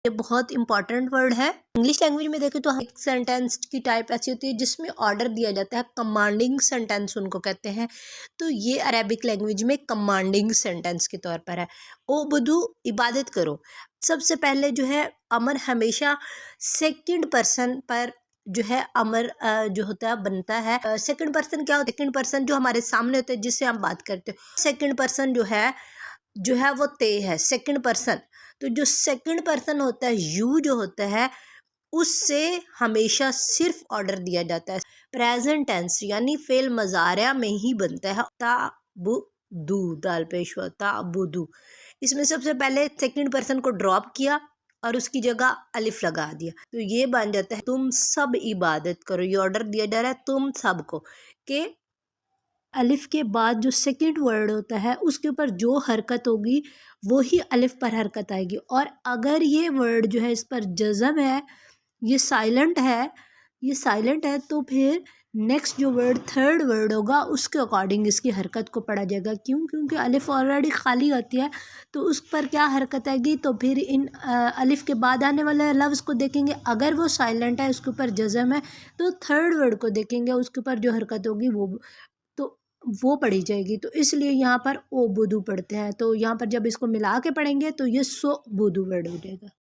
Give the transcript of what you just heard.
ये बहुत important word है। इंग्लिश लैंग्वेज में देखें तो एक सेंटेंस की टाइप ऐसी होती है जिसमें ऑर्डर दिया जाता है, कमांडिंग सेंटेंस उनको कहते हैं। तो ये अरेबिक लैंग्वेज में कमांडिंग सेंटेंस के तौर पर है। ओ बुदू इबादत करो। सबसे पहले जो है अमर हमेशा सेकंड पर्सन पर जो है अमर जो होता है बनता है। सेकंड पर्सन क्या होता है? सेकंड पर्सन जो हमारे सामने होते हैं जिससे हम बात करते हैं, सेकंड पर्सन जो है वो ते है सेकंड पर्सन। तो जो सेकंड पर्सन होता है यू जो होता है उससे हमेशा सिर्फ ऑर्डर दिया जाता है। प्रेजेंट टेंस यानी फेल मजारिया में ही बनता है। ताबुदू दाल पेश हुआ ताबुदू। इसमें सबसे पहले सेकंड पर्सन को ड्रॉप किया और उसकी जगह अलिफ लगा दिया, तो ये बन जाता है तुम सब इबादत करो। ये ऑर्डर दिया जा रहा है तुम सबको कि अलिफ के बाद जो सेकंड वर्ड होता है उसके ऊपर जो हरकत होगी वो ही अलिफ पर हरकत आएगी। और अगर ये वर्ड जो है इस पर जज़म है, ये साइलेंट है, ये साइलेंट है, तो फिर नेक्स्ट जो वर्ड थर्ड वर्ड होगा उसके अकॉर्डिंग इसकी हरकत को पढ़ा जाएगा। क्यों? क्योंकि अलिफ ऑलरेडी खाली होती है, तो उस पर क्या हरकत आएगी? तो फिर इन अलिफ के बाद आने वाले लफ्ज़ को देखेंगे, अगर वो साइलेंट है उसके ऊपर जज़म है तो थर्ड वर्ड को देखेंगे, उसके ऊपर जो हरकत होगी तो वो पढ़ी जाएगी। तो इसलिए यहाँ पर ओ बुदू पढ़ते हैं। तो यहाँ पर जब इसको मिला के पढ़ेंगे तो ये सो बुदू वर्ड हो जाएगा।